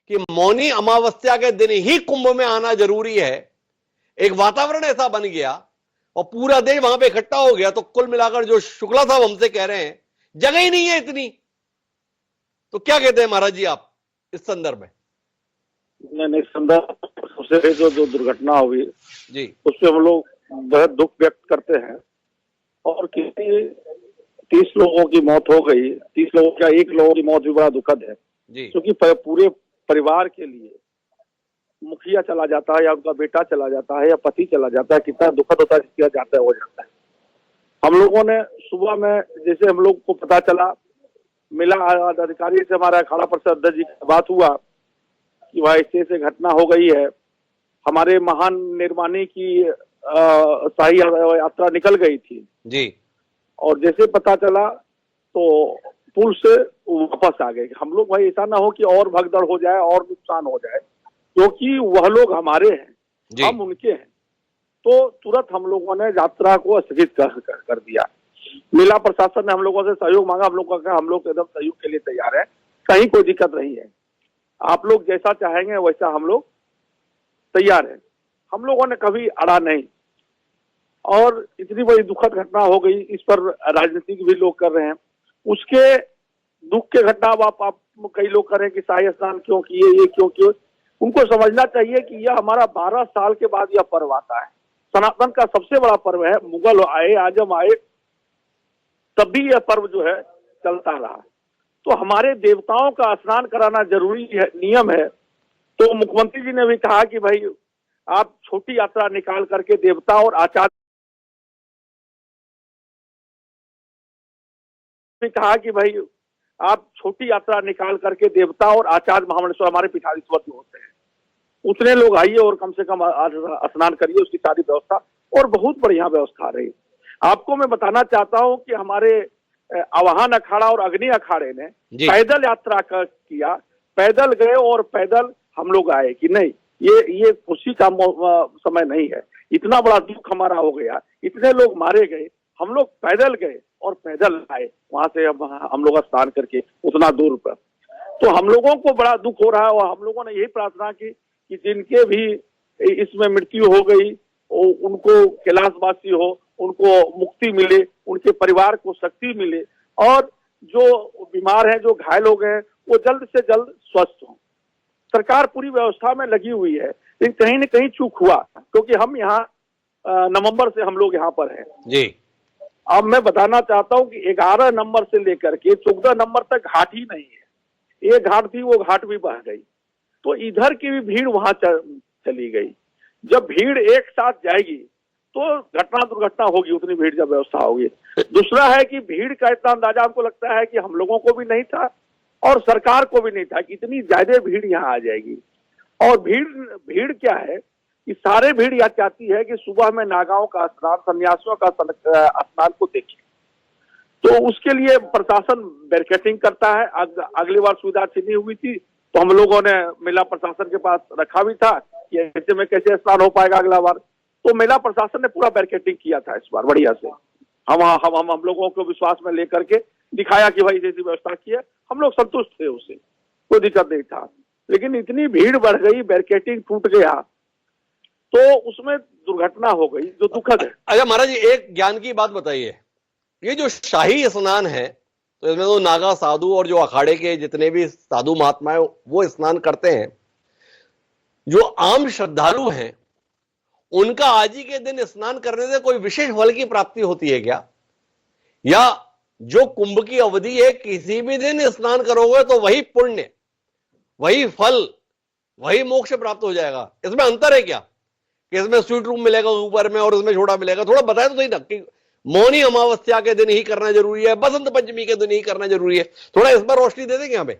कि मौनी अमावस्या के दिन ही कुंभ में आना जरूरी है, एक वातावरण ऐसा बन गया और पूरा देश वहां पे इकट्ठा हो गया, तो कुल मिलाकर जो शुक्ला साहब हमसे कह रहे हैं जगह ही नहीं है इतनी। तो क्या कहते हैं महाराज जी आप इस संदर्भ में? नहीं, संदर्भ सबसे जो दुर्घटना हुई जी, उससे हम लोग बहुत दुख व्यक्त करते हैं। और किसी 30 लोगों की मौत हो गई, 30 लोगों का 1 लोगों की मौत भी बड़ा दुखद है, क्योंकि पूरे परिवार के लिए मुखिया चला जाता है या उनका बेटा चला जाता है या पति चला जाता है, कितना दुखद होता है, किया जाता है हो जाता है। हम लोगों ने सुबह में जैसे हम लोग को पता चला, मिला अधिकारी से, हमारा अखाड़ा परिषद अध्यक्ष जी से बात हुआ कि भाई ऐसे घटना हो गई है, हमारे महान निर्माणी की शाही यात्रा निकल गई थी जी, और जैसे पता चला तो पुल से वापस आ गए। हम लोग भाई ऐसा ना हो कि और भगदड़ हो जाए और नुकसान हो जाए, क्योंकि वह लोग हमारे हैं, हम उनके हैं। तो तुरंत हम लोगों ने यात्रा को स्थगित कर दिया। मेला प्रशासन ने हम लोगों से सहयोग मांगा, हम लोग का हम लोग एकदम सहयोग के लिए तैयार है, कहीं कोई दिक्कत नहीं है, आप लोग जैसा चाहेंगे वैसा हम लोग तैयार है। हम लोगों ने कभी अड़ा नहीं। और इतनी बड़ी दुखद घटना हो गई, इस पर राजनीतिक भी लोग कर रहे हैं। उसके दुख के घटना आप कई लोग कर रहे हैं कि शाही स्नान क्यों किए, ये क्यों किए। उनको समझना चाहिए कि यह हमारा 12 साल के बाद यह पर्व आता है, सनातन का सबसे बड़ा पर्व है। मुगल आए, आजम आए, तब भी यह पर्व जो है चलता रहा। तो हमारे देवताओं का स्नान कराना जरूरी है, नियम है। तो मुख्यमंत्री जी ने भी कहा कि भाई आप छोटी यात्रा निकाल करके देवता और आचार्य ने कहा कि भाई आप छोटी यात्रा निकाल करके देवता और आचार्य महामंडलेश्वर हमारे पीठाधीश्वर जो होते हैं उतने लोग आइए और कम से कम स्नान करिए, उसकी सारी व्यवस्था, और बहुत बढ़िया व्यवस्था रही। आपको मैं बताना चाहता हूं कि हमारे आवाहन अखाड़ा और अग्नि अखाड़े ने पैदल यात्रा किया, पैदल गए और पैदल हम लोग आए कि नहीं, ये खुशी का समय नहीं है। इतना बड़ा दुख हमारा हो गया, इतने लोग मारे गए, हम लोग पैदल गए और पैदल आए वहां से हम लोग स्नान करके उतना दूर पर। तो हम लोगों को बड़ा दुख हो रहा है और हम लोगों ने यही प्रार्थना की कि जिनके भी इसमें मृत्यु हो गई उनको कैलाशवासी हो, उनको मुक्ति मिले, उनके परिवार को शक्ति मिले, और जो बीमार हैं, जो घायल हो गए, वो जल्द से जल्द स्वस्थ हों। सरकार पूरी व्यवस्था में लगी हुई है, लेकिन कहीं न कहीं चूक हुआ, क्योंकि हम यहाँ नवंबर से हम लोग यहाँ पर हैं जी। अब मैं बताना चाहता हूँ कि 11 नंबर से लेकर के 14 नंबर तक घाट ही नहीं है। एक घाट थी, वो घाट भी बह गई, तो इधर की भी भीड़ वहां चली गई। जब भीड़ एक साथ जाएगी तो घटना दुर्घटना होगी, उतनी भीड़ जब व्यवस्था होगी। दूसरा है कि भीड़ का इतना अंदाजा हमको लगता है कि हम लोगों को भी नहीं था और सरकार को भी नहीं था कि इतनी ज्यादा भीड़ यहाँ आ जाएगी। और भीड़ क्या है कि सारे भीड़ यह चाहती है कि सुबह में नागाओं का स्नान, सन्यासियों का स्नान को देखें। तो उसके लिए प्रशासन बैरिकेडिंग करता है। अगली बार सुविधा छीनी हुई थी तो हम लोगों ने मेला प्रशासन के पास रखा भी था कि ऐसे में कैसे स्नान हो पाएगा अगला बार। तो मेला प्रशासन ने पूरा बैरिकेडिंग किया था इस बार बढ़िया से। हम लोगों को विश्वास में लेकर के दिखाया कि भाई जैसी व्यवस्था की है, हम लोग संतुष्ट थे, उससे कोई दिक्कत नहीं था। लेकिन इतनी भीड़ बढ़ गई, बैरिकेडिंग टूट गया, तो उसमें दुर्घटना हो गई जो दुखद है। अच्छा महाराज जी, एक ज्ञान की बात बताइए, ये जो शाही स्नान है तो इसमें तो नागा साधु और जो अखाड़े के जितने भी साधु महात्मा है वो स्नान करते हैं, जो आम श्रद्धालु हैं उनका आज ही के दिन स्नान करने से कोई विशेष फल की प्राप्ति होती है क्या? या जो कुंभ की अवधि है किसी भी दिन स्नान करोगे तो वही पुण्य, वही फल, वही मोक्ष प्राप्त हो जाएगा? इसमें अंतर है क्या कि इसमें स्वीट रूम मिलेगा ऊपर में और इसमें छोटा मिलेगा? थोड़ा बताए तो सही ना कि मौनी अमावस्या के दिन ही करना जरूरी है, बसंत पंचमी के दिन ही करना जरूरी है, थोड़ा इस पर रोशनी दे देंगे यहाँ पे?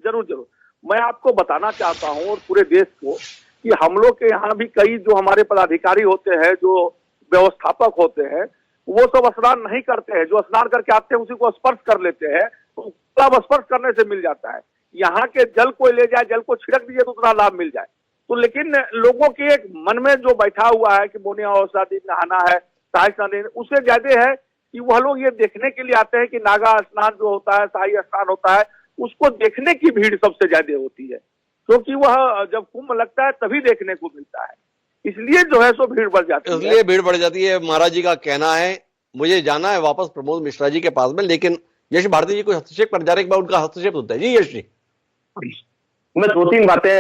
जरूर। मैं आपको बताना चाहता हूँ और पूरे देश को कि हम लोग के यहाँ भी कई जो हमारे पदाधिकारी होते हैं, जो व्यवस्थापक होते हैं, वो सब स्नान नहीं करते हैं। जो स्नान करके आते हैं उसी को स्पर्श कर लेते हैं, तो स्पर्श करने से मिल जाता है। यहाँ के जल को ले जाए, जल को छिड़क दीजिए तो उतना लाभ मिल जाए। तो लेकिन लोगों के एक मन में जो बैठा हुआ है कि मौनी अमावस्या दिन नहाना है, शाही स्नान, उससे ज्यादा है कि वह लोग ये देखने के लिए आते हैं कि नागा स्नान जो होता है, शाही स्नान होता है, उसको देखने की भीड़ सबसे ज्यादा होती है। क्योंकि वह जब कुंभ लगता है तभी देखने को मिलता है, इसलिए जो है सो भीड़ बढ़ जाती है। इसलिए भीड़ बढ़ जाती है, महाराज जी का कहना है। मुझे जाना है वापस प्रमोद मिश्रा जी के पास में, लेकिन यश भारती जी कोई हस्तक्षेप कर जा रहे हैं, एक बार उनका हस्तक्षेप होता है। जी यश जी। मैं 2-3 बातें